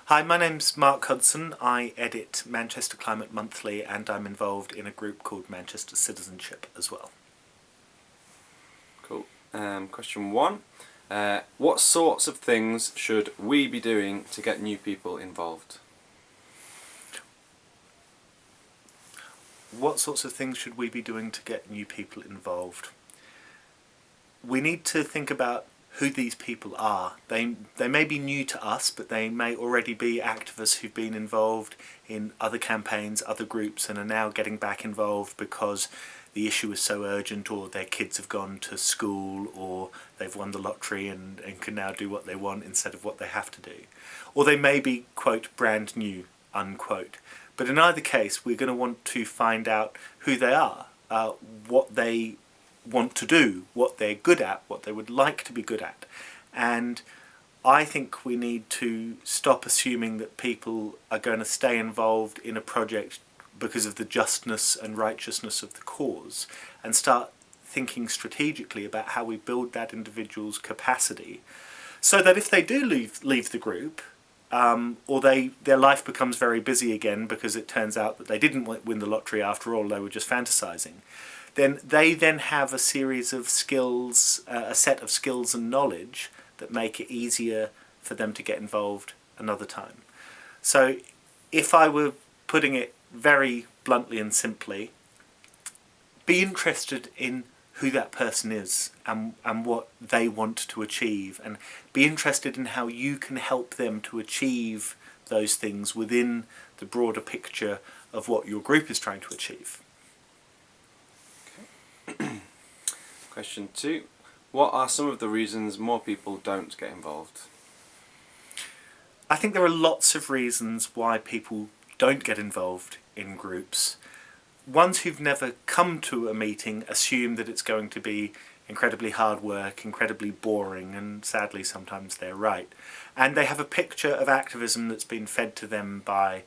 Hi, my name's Mark Hudson. I edit Manchester Climate Monthly and I'm involved in a group called Manchester Citizenship as well. Cool. Question 1. What sorts of things should we be doing to get new people involved? What sorts of things should we be doing to get new people involved? We need to think about who these people are. They may be new to us, but they may already be activists who've been involved in other campaigns, other groups, and are now getting back involved because the issue is so urgent, or their kids have gone to school, or they've won the lottery and can now do what they want instead of what they have to do. Or they may be, quote, brand new, unquote. But in either case, we're going to want to find out who they are, what they want to do, what they're good at, what they would like to be good at. And I think we need to stop assuming that people are going to stay involved in a project because of the justness and righteousness of the cause, and start thinking strategically about how we build that individual's capacity so that if they do leave the group, or their life becomes very busy again because it turns out that they didn't win the lottery after all, they were just fantasizing, then they have a series of skills, a set of skills and knowledge that make it easier for them to get involved another time. So if I were putting it very bluntly and simply, be interested in who that person is and what they want to achieve, and be interested in how you can help them to achieve those things within the broader picture of what your group is trying to achieve. Okay. Question 2. What are some of the reasons more people don't get involved? I think there are lots of reasons why people don't get involved in groups. Ones who've never come to a meeting assume that it's going to be incredibly hard work, incredibly boring, and sadly sometimes they're right. And they have a picture of activism that's been fed to them by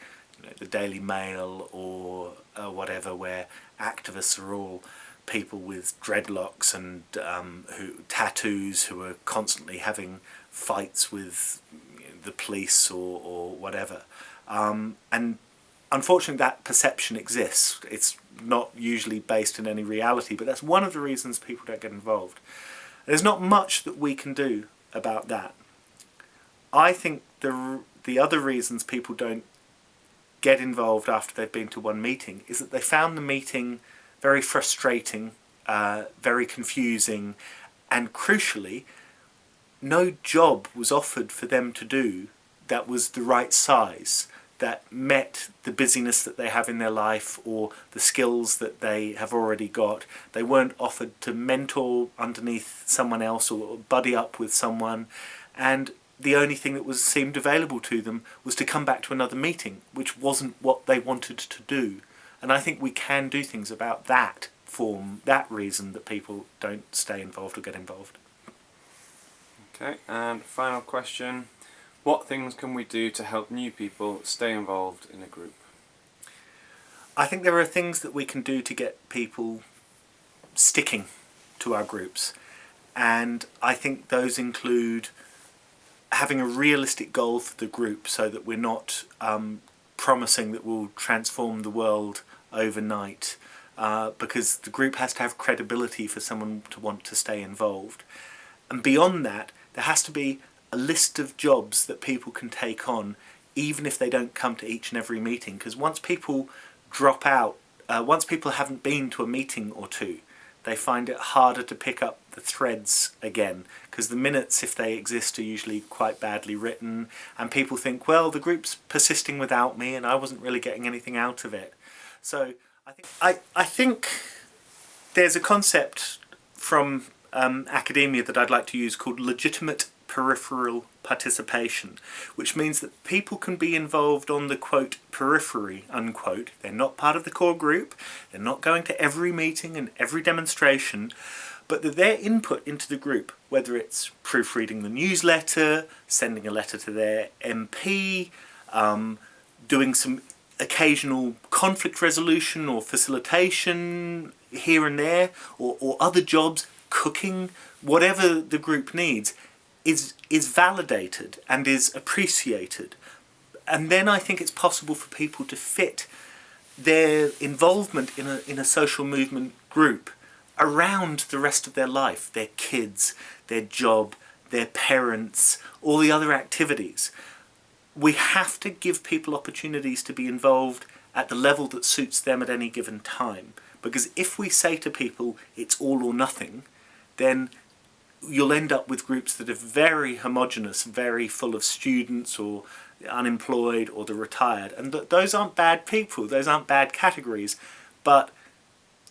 the Daily Mail or whatever, where activists are all people with dreadlocks and tattoos who are constantly having fights with the police or whatever. And unfortunately that perception exists. It's not usually based in any reality, but that's one of the reasons people don't get involved. There's not much that we can do about that. I think the other reasons people don't get involved after they've been to one meeting is that they found the meeting very frustrating, very confusing, and crucially, no job was offered for them to do that was the right size, that met the busyness that they have in their life or the skills that they have already got. They weren't offered to mentor underneath someone else or buddy up with someone, and the only thing that seemed available to them was to come back to another meeting, which wasn't what they wanted to do. And I think we can do things about that reason that people don't stay involved or get involved. Okay, and final question. What things can we do to help new people stay involved in a group? I think there are things that we can do to get people sticking to our groups. And I think those include having a realistic goal for the group so that we're not promising that we'll transform the world overnight, because the group has to have credibility for someone to want to stay involved. And beyond that, there has to be a list of jobs that people can take on even if they don't come to each and every meeting, because once people drop out, once people haven't been to a meeting or two, they find it harder to pick up the threads again, because the minutes, if they exist, are usually quite badly written, and people think, well, the group's persisting without me and I wasn't really getting anything out of it. So I think there's a concept from academia that I'd like to use called legitimate peripheral participation, which means that people can be involved on the, quote, periphery, unquote. They're not part of the core group, they're not going to every meeting and every demonstration, but that their input into the group, whether it's proofreading the newsletter, sending a letter to their MP, doing some occasional conflict resolution or facilitation here and there, or other jobs, cooking, whatever the group needs, is validated and is appreciated And then I think it's possible for people to fit their involvement in a social movement group around the rest of their life, their kids, their job, their parents, all the other activities. We have to give people opportunities to be involved at the level that suits them at any given time. Because if we say to people it's all or nothing, then you'll end up with groups that are very homogenous, very full of students or unemployed or the retired. And those aren't bad people, those aren't bad categories. But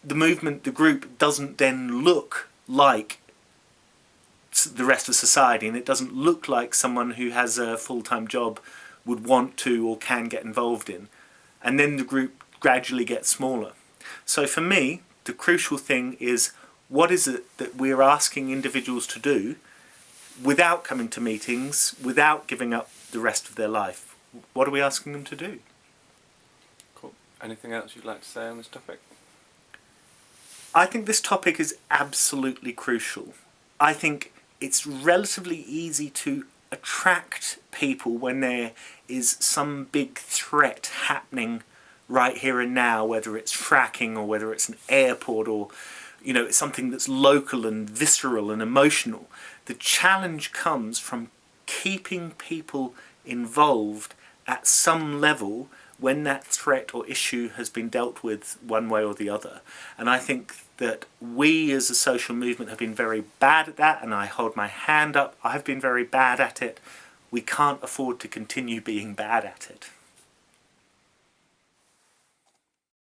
the movement, the group, doesn't then look like the rest of society, and it doesn't look like someone who has a full-time job would want to or can get involved in. And then the group gradually gets smaller. So for me, the crucial thing is, what is it that we're asking individuals to do without coming to meetings, without giving up the rest of their life? What are we asking them to do? Cool. Anything else you'd like to say on this topic? I think this topic is absolutely crucial. I think it's relatively easy to attract people when there is some big threat happening right here and now, whether it's fracking or whether it's an airport or, you know, it's something that's local and visceral and emotional. The challenge comes from keeping people involved at some level when that threat or issue has been dealt with one way or the other. And I think that we as a social movement have been very bad at that, and I hold my hand up, I've been very bad at it. We can't afford to continue being bad at it.